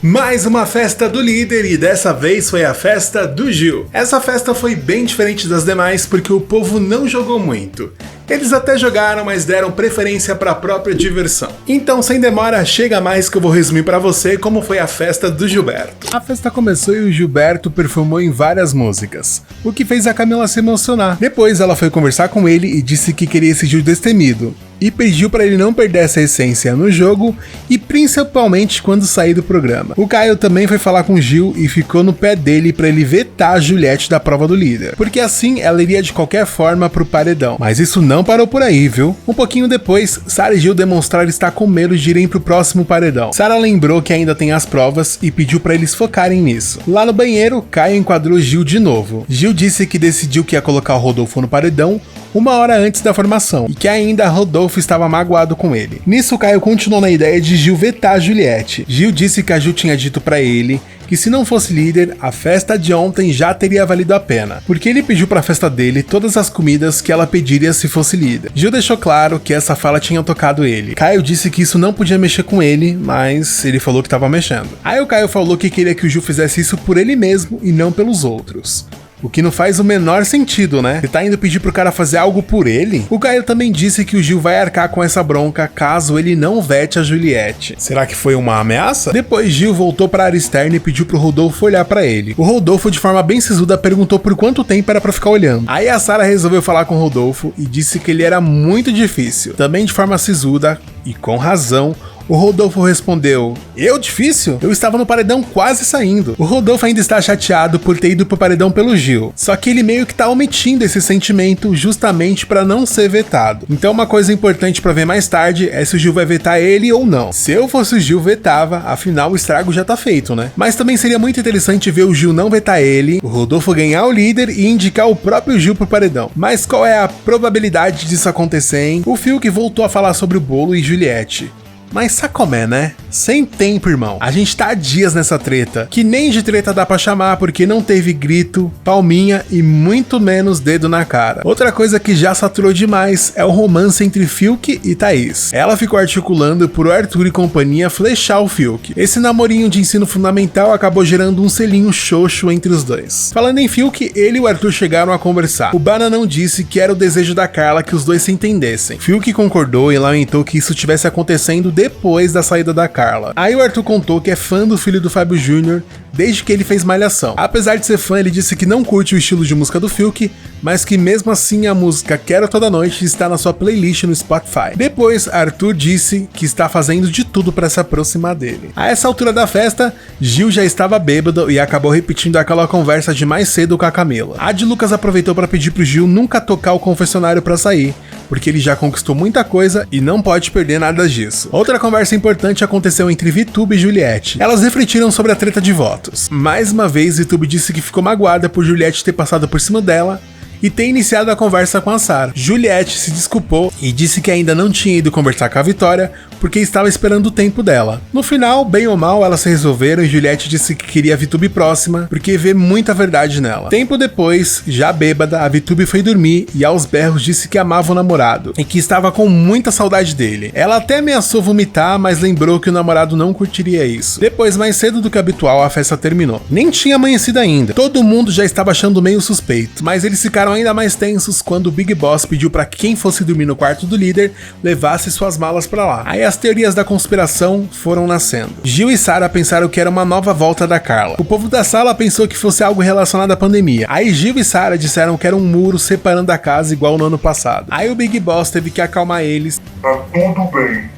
Mais uma festa do líder e dessa vez foi a festa do Gil. Essa festa foi bem diferente das demais porque o povo não jogou muito. Eles até jogaram, mas deram preferência para a própria diversão. Então, sem demora, chega mais que eu vou resumir para você como foi a festa do Gilberto. A festa começou e o Gilberto perfumou em várias músicas, o que fez a Camila se emocionar. Depois ela foi conversar com ele e disse que queria esse Gil destemido, e pediu para ele não perder essa essência no jogo e principalmente quando sair do programa. O Caio também foi falar com o Gil e ficou no pé dele para ele vetar a Juliette da prova do líder, porque assim ela iria de qualquer forma pro paredão. Mas isso não parou por aí, viu? Um pouquinho depois, Sara e Gil demonstraram estar com medo de irem pro próximo paredão. Sara lembrou que ainda tem as provas e pediu para eles focarem nisso. Lá no banheiro, Caio enquadrou Gil de novo. Gil disse que decidiu que ia colocar o Rodolfo no paredão uma hora antes da formação, e que ainda Rodolfo estava magoado com ele. Nisso, Caio continuou na ideia de Gil vetar a Juliette. Gil disse que a Gil tinha dito pra ele que se não fosse líder, a festa de ontem já teria valido a pena, porque ele pediu pra festa dele todas as comidas que ela pediria se fosse líder. Gil deixou claro que essa fala tinha tocado ele. Caio disse que isso não podia mexer com ele, mas ele falou que tava mexendo. Aí o Caio falou que queria que o Gil fizesse isso por ele mesmo e não pelos outros. O que não faz o menor sentido, né? Você tá indo pedir pro cara fazer algo por ele? O Caio também disse que o Gil vai arcar com essa bronca caso ele não vete a Juliette. Será que foi uma ameaça? Depois Gil voltou pra área externa e pediu pro Rodolfo olhar pra ele. O Rodolfo, de forma bem sisuda, perguntou por quanto tempo era pra ficar olhando. Aí a Sara resolveu falar com o Rodolfo e disse que ele era muito difícil. Também de forma sisuda, e com razão, o Rodolfo respondeu: "Eu difícil? Eu estava no paredão quase saindo." O Rodolfo ainda está chateado por ter ido pro paredão pelo Gil, só que ele meio que tá omitindo esse sentimento justamente para não ser vetado. Então uma coisa importante para ver mais tarde é se o Gil vai vetar ele ou não. Se eu fosse o Gil, vetava, afinal o estrago já tá feito, né? Mas também seria muito interessante ver o Gil não vetar ele, o Rodolfo ganhar o líder e indicar o próprio Gil pro paredão. Mas qual é a probabilidade disso acontecer, hein? O Fiuk voltou a falar sobre o bolo e Juliette. Mas sabe como é, né? Sem tempo, irmão. A gente tá há dias nessa treta, que nem de treta dá pra chamar, porque não teve grito, palminha e muito menos dedo na cara. Outra coisa que já saturou demais é o romance entre Fiuk e Thaís. Ela ficou articulando por Arthur e companhia flechar o Fiuk. Esse namorinho de ensino fundamental acabou gerando um selinho xoxo entre os dois. Falando em Fiuk, ele e o Arthur chegaram a conversar. O Bananão disse que era o desejo da Carla que os dois se entendessem. Fiuk concordou e lamentou que isso tivesse acontecendo depois da saída da Carla. Aí o Arthur contou que é fã do filho do Fábio Júnior desde que ele fez Malhação. Apesar de ser fã, ele disse que não curte o estilo de música do Fiuk, mas que mesmo assim a música Quero Toda Noite está na sua playlist no Spotify. Depois, Arthur disse que está fazendo de tudo para se aproximar dele. A essa altura da festa, Gil já estava bêbado e acabou repetindo aquela conversa de mais cedo com a Camila. A de Lucas aproveitou para pedir pro Gil nunca tocar o confessionário para sair, porque ele já conquistou muita coisa e não pode perder nada disso. Outra conversa importante aconteceu entre VTube e Juliette. Elas refletiram sobre a treta de votos. Mais uma vez, VTube disse que ficou magoada por Juliette ter passado por cima dela e ter iniciado a conversa com a Sara. Juliette se desculpou e disse que ainda não tinha ido conversar com a Vitória porque estava esperando o tempo dela. No final, bem ou mal, elas se resolveram e Juliette disse que queria a VTube próxima porque vê muita verdade nela. Tempo depois, já bêbada, a VTube foi dormir e aos berros disse que amava o namorado e que estava com muita saudade dele. Ela até ameaçou vomitar, mas lembrou que o namorado não curtiria isso. Depois, mais cedo do que habitual, a festa terminou. Nem tinha amanhecido ainda. Todo mundo já estava achando meio suspeito, mas eles ficaram ainda mais tensos quando o Big Boss pediu para que quem fosse dormir no quarto do líder levasse suas malas para lá. Aí as teorias da conspiração foram nascendo. Gil e Sara pensaram que era uma nova volta da Carla. O povo da sala pensou que fosse algo relacionado à pandemia. Aí Gil e Sara disseram que era um muro separando a casa igual no ano passado. Aí o Big Boss teve que acalmar eles. Tá tudo bem.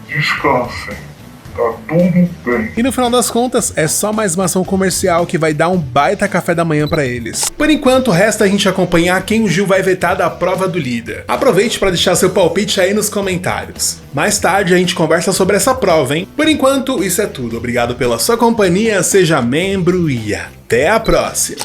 Descansem. Tá tudo bem. E no final das contas, é só mais uma ação comercial que vai dar um baita café da manhã pra eles. Por enquanto, resta a gente acompanhar quem o Gil vai vetar da prova do líder. Aproveite para deixar seu palpite aí nos comentários. Mais tarde a gente conversa sobre essa prova, hein? Por enquanto, isso é tudo. Obrigado pela sua companhia, seja membro e até a próxima.